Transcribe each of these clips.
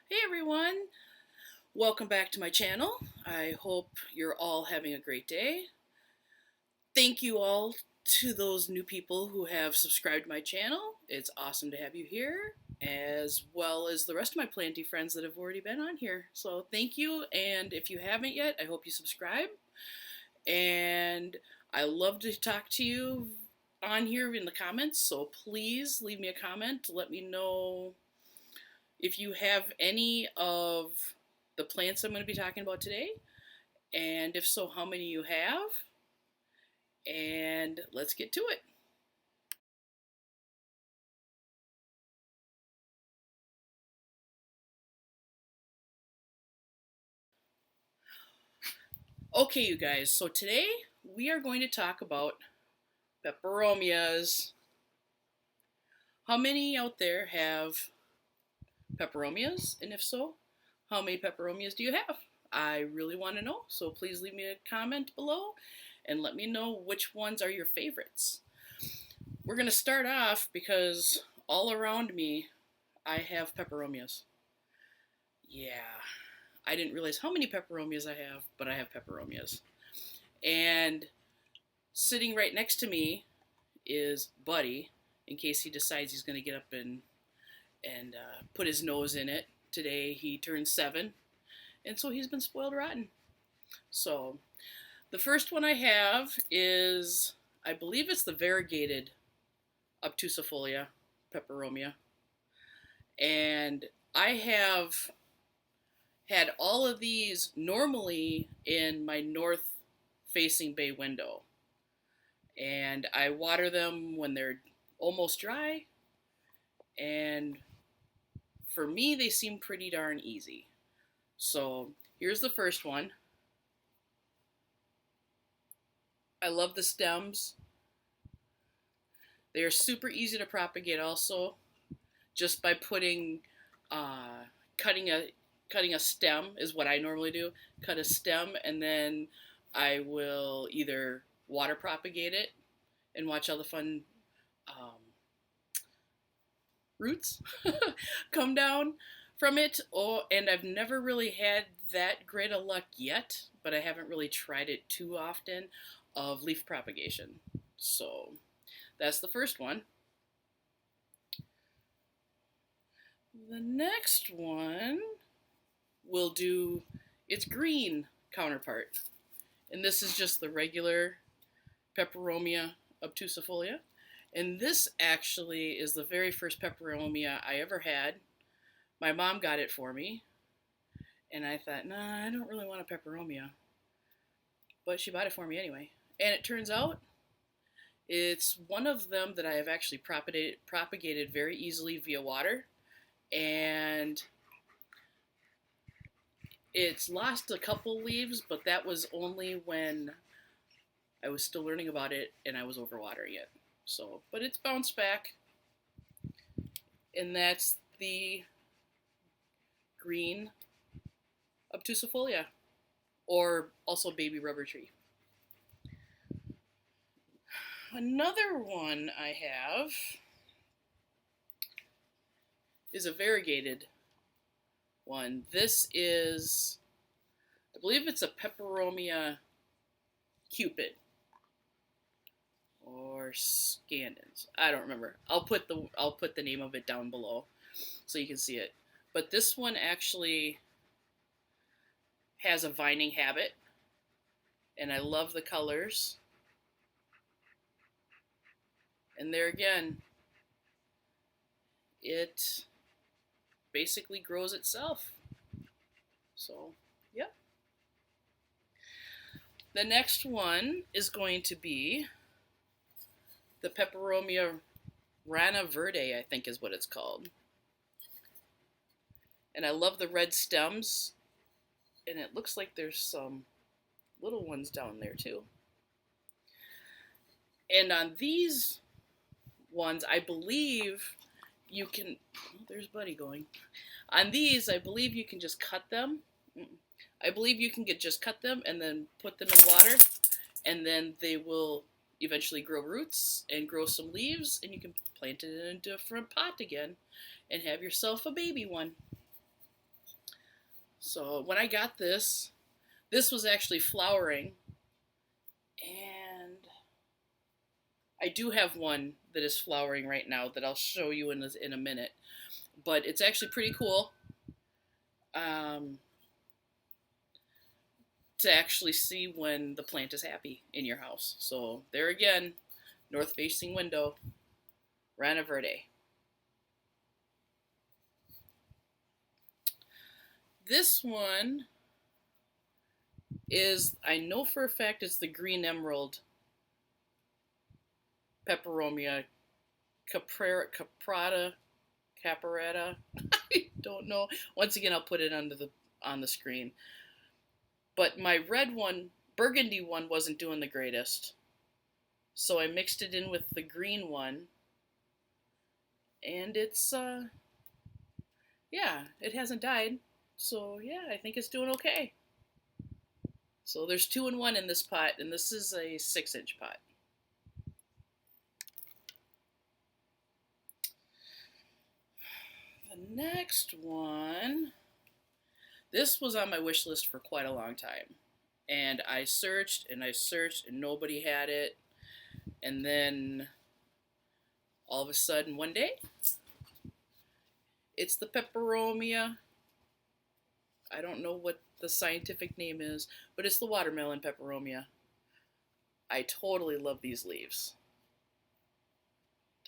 Hey everyone, welcome back to my channel. I hope you're all having a great day. Thank you all to those new people who have subscribed to my channel. It's awesome to have you here, as well as the rest of my planty friends that have already been on here. So thank you, and if you haven't yet, I hope you subscribe. And I love to talk to you on here in the comments, so please leave me a comment. Let me know if you have any of the plants I'm going to be talking about today, and if so, how many you have, and let's get to it. Okay, you guys, so today we are going to talk about peperomias. How many out there have peperomias, and if so, how many peperomias do you have? I really want to know, so please leave me a comment below and let me know which ones are your favorites. We're going to start off because all around me I have peperomias. Yeah, I didn't realize how many peperomias I have, but I have peperomias. And sitting right next to me is Buddy, in case he decides he's going to get up and put his nose in it. Today he turned 7, and so he's been spoiled rotten. So the first one I have is, I believe it's the variegated OBTUSIFOLIA peperomia. And I have had all of these normally in my north facing bay window. And I water them when they're almost dry. And for me, they seem pretty darn easy. So here's the first one. I love the stems. They are super easy to propagate also, just by putting, cutting a stem is what I normally do. Cut a stem, and then I will either water propagate it and watch all the fun roots come down from it. And I've never really had that great of luck yet, but I haven't really tried it too often, of leaf propagation. So that's the first one. The next one will do its green counterpart. And this is just the regular Peperomia obtusifolia. And this actually is the very first peperomia I ever had. My mom got it for me. And I thought, nah, I don't really want a peperomia. But she bought it for me anyway. And it turns out it's one of them that I have actually propagated very easily via water. And it's lost a couple leaves, but that was only when I was still learning about it and I was overwatering it. So, but it's bounced back. And that's the green obtusifolia, or also baby rubber tree. Another one I have is a variegated one. This is, I believe it's a Peperomia CUPID or SCANDENS. I don't remember. I'll put the name of it down below so you can see it. But this one actually has a vining habit, and I love the colors. And there again, it basically grows itself. So, yep. The next one is going to be the Peperomia RANA VERDE, I think is what it's called. And I love the red stems, and it looks like there's some little ones down there too. And on these ones, I believe you can, oh, there's Buddy going. On these, I believe you can just cut them. I believe you can just cut them and then put them in water, and then they will eventually grow roots and grow some leaves, and you can plant it in a different pot again and have yourself a baby one. So when I got this, this was actually flowering, and I do have one that is flowering right now that I'll show you in a minute. But it's actually pretty cool to actually see when the plant is happy in your house. So there again, north facing window, RANA VERDE. This one is, I know for a fact it's the green emerald Peperomia CAPERATA. I don't know. Once again, I'll put it on the screen. But my red one, burgundy one, wasn't doing the greatest. So I mixed it in with the green one. And it's, yeah, it hasn't died. So yeah, I think it's doing okay. So there's 2 in 1 in this pot, and this is a 6-inch pot. The next one, this was on my wish list for quite a long time. And I searched and I searched and nobody had it. And then all of a sudden one day, it's the Peperomia. I don't know what the scientific name is, but it's the watermelon Peperomia. I totally love these leaves.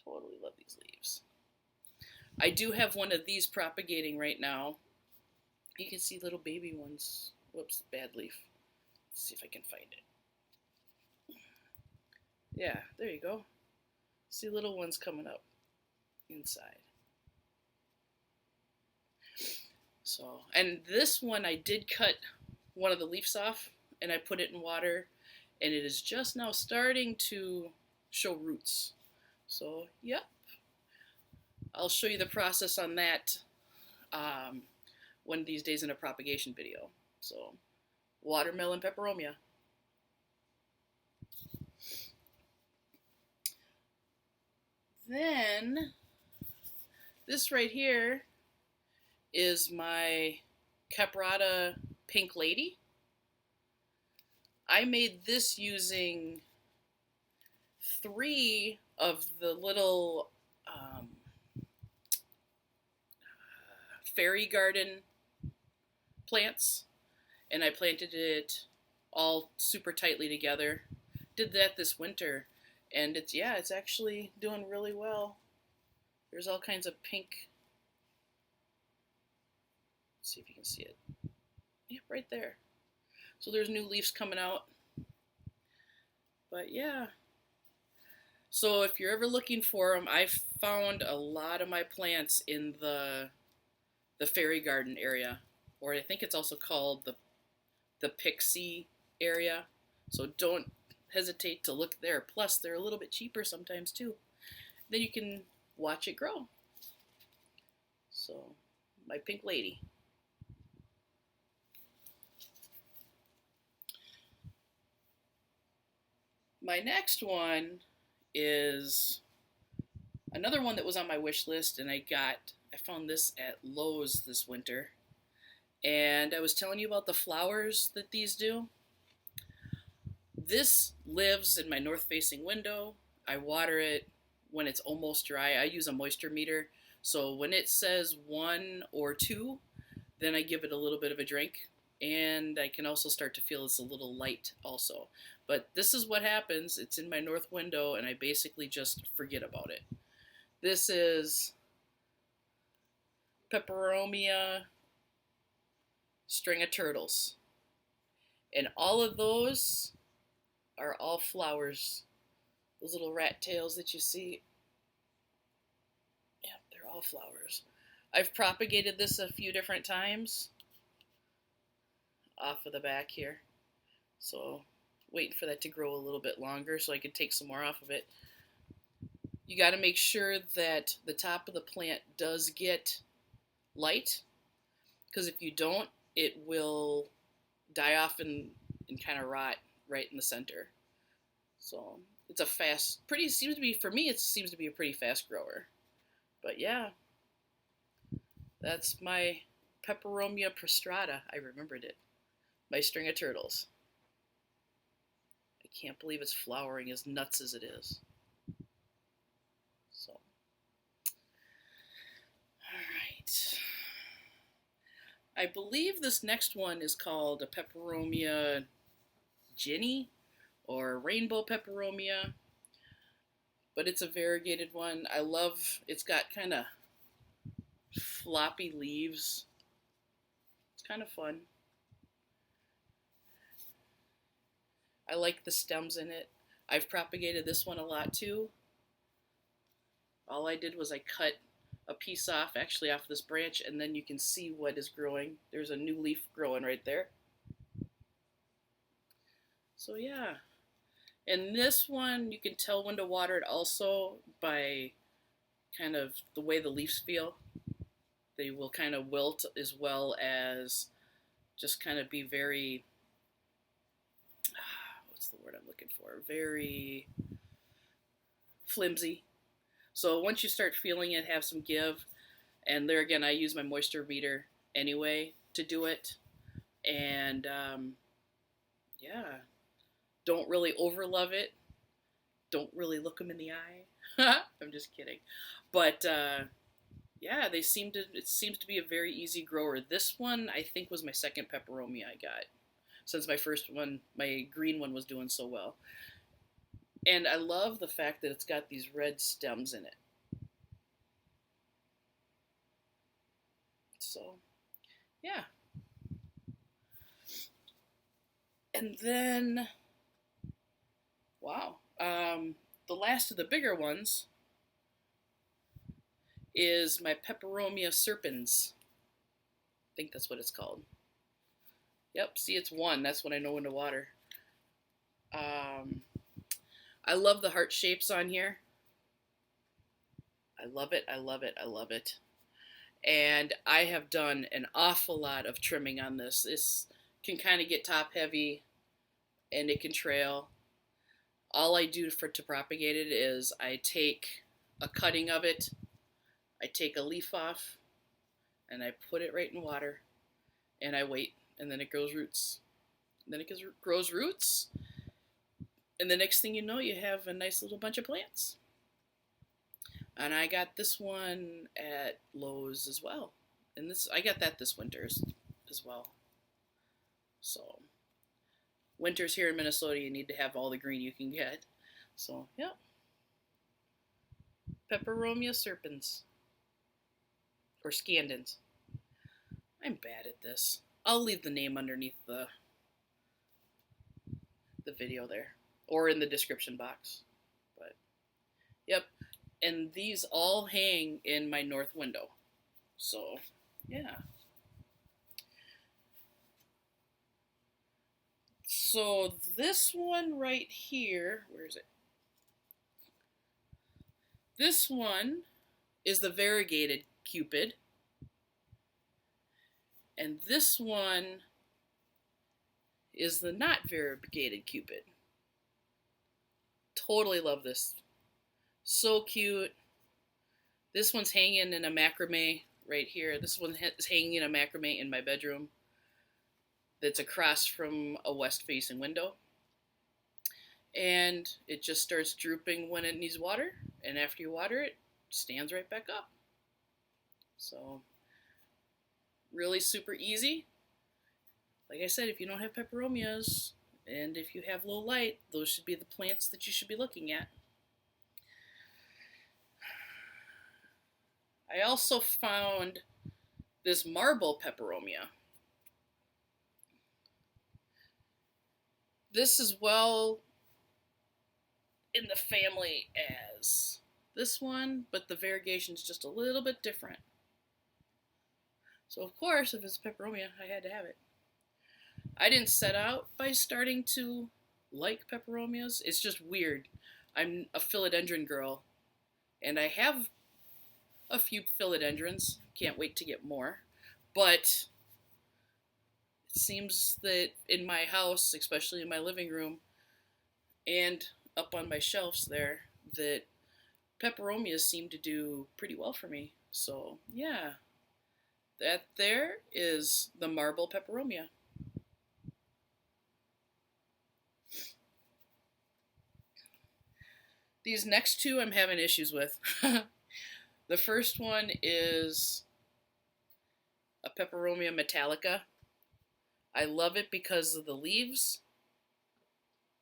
Totally love these leaves. I do have one of these propagating right now. You can see little baby ones. Whoops, bad leaf. Let's see if I can find it. Yeah, there you go. See little ones coming up inside. So, and this one I did cut one of the leaves off and I put it in water, and it is just now starting to show roots. So, yep. I'll show you the process on that one of these days in a propagation video. So, watermelon Peperomia. Then, this right here is my CAPERATA Pink Lady. I made this using 3 of the little fairy garden plants, and I planted it all super tightly together. Did that this winter, and it's actually doing really well. There's all kinds of pink. Let's see if you can see it. Yep, right there. So there's new leaves coming out. But yeah. So if you're ever looking for them, I found a lot of my plants in the fairy garden area, or I think it's also called the pixie area. So don't hesitate to look there. Plus, they're a little bit cheaper sometimes too. Then you can watch it grow. So, my Pink Lady. My next one is another one that was on my wish list, and I found this at Lowe's this winter. And I was telling you about the flowers that these do. This lives in my north-facing window. I water it when it's almost dry. I use a moisture meter, so when it says 1 or 2, then I give it a little bit of a drink, and I can also start to feel it's a little light also. But this is what happens. It's in my north window, and I basically just forget about it. This is Peperomia string of turtles. And all of those are all flowers. Those little rat tails that you see. Yep, they're all flowers. I've propagated this a few different times off of the back here. So, waiting for that to grow a little bit longer so I can take some more off of it. You got to make sure that the top of the plant does get light, because if you don't, it will die off and kind of rot right in the center. So it's a fast, for me, it seems to be a pretty fast grower. But yeah, that's my Peperomia prostrata. I remembered it. My string of turtles. I can't believe it's flowering as nuts as it is. So, alright. I believe this next one is called a Peperomia GINNY or Rainbow Peperomia. But it's a variegated one. I love, it's got kind of floppy leaves. It's kind of fun. I like the stems in it. I've propagated this one a lot too. All I did was I cut a piece off, actually off this branch, and then you can see what is growing. There's a new leaf growing right there. So yeah. And this one, you can tell when to water it also by kind of the way the leaves feel. They will kind of wilt as well as just kind of be very, what's the word I'm looking for? Very flimsy. So once you start feeling it have some give, and there again, I use my moisture meter anyway to do it. And yeah. Don't really overlove it. Don't really look them in the eye. I'm just kidding. But yeah, it seems to be a very easy grower. This one, I think, was my second Peperomia I got. Since my first one, my green one, was doing so well. And I love the fact that it's got these red stems in it. So, yeah. And then... wow. The last of the bigger ones is my Peperomia SERPENS. I think that's what it's called. Yep, see, it's one. That's when I know when to water. I love the heart shapes on here. I love it, I love it, I love it. And I have done an awful lot of trimming on this. This can kind of get top heavy and it can trail. All I do to propagate it is I take a cutting of it, I take a leaf off, and I put it right in water, and I wait, and then it grows roots. And then it grows roots, and the next thing you know, you have a nice little bunch of plants. And I got this one at Lowe's as well. And I got that this winter as well. So... winters here in Minnesota, you need to have all the green you can get. So, yeah. Peperomia SERPENS. Or SCANDENS. I'm bad at this. I'll leave the name underneath the video there. Or in the description box. But, yep. And these all hang in my north window. So, yeah. So this one right here, where is it? This one is the variegated CUPID. And this one is the not variegated CUPID. Totally love this. So cute. This one's hanging in a macrame right here. This one is hanging in a macrame in my bedroom. That's across from a west-facing window. And it just starts drooping when it needs water. And after you water it, it stands right back up. So, really super easy. Like I said, if you don't have peperomias, and if you have low light, those should be the plants that you should be looking at. I also found this marble peperomia. This is well in the family as this one, but the variegation is just a little bit different. So of course, if it's peperomia, I had to have it. I didn't set out by starting to like peperomias. It's just weird. I'm a philodendron girl, and I have a few philodendrons. Can't wait to get more. But it seems that in my house, especially in my living room, and up on my shelves there, that peperomias seem to do pretty well for me. So, yeah. That there is the marble peperomia. These next two I'm having issues with. The first one is a Peperomia metallica. I love it because of the leaves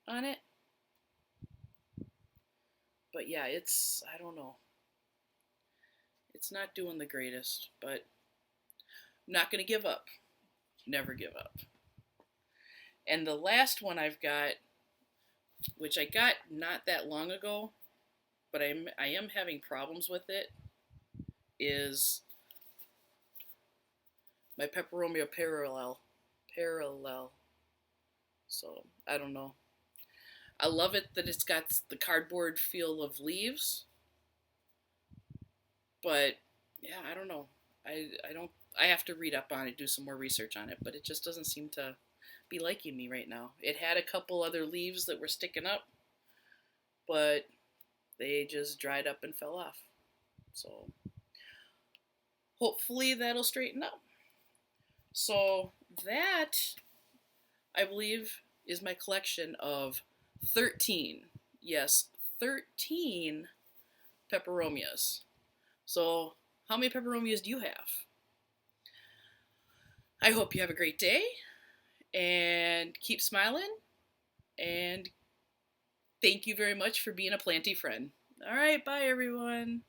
on it. But yeah, I don't know. It's not doing the greatest, but I'm not going to give up. Never give up. And the last one I've got, which I got not that long ago, but I am having problems with it, is my Peperomia parallel. So, I don't know. I love it that it's got the cardboard feel of leaves, but yeah, I don't know. I have to read up on it, do some more research on it, but it just doesn't seem to be liking me right now. It had a couple other leaves that were sticking up, but they just dried up and fell off. So hopefully that'll straighten up. So that, I believe, is my collection of 13, yes, 13 peperomias. So how many peperomias do you have? I hope you have a great day and keep smiling, and thank you very much for being a planty friend. All right, bye everyone.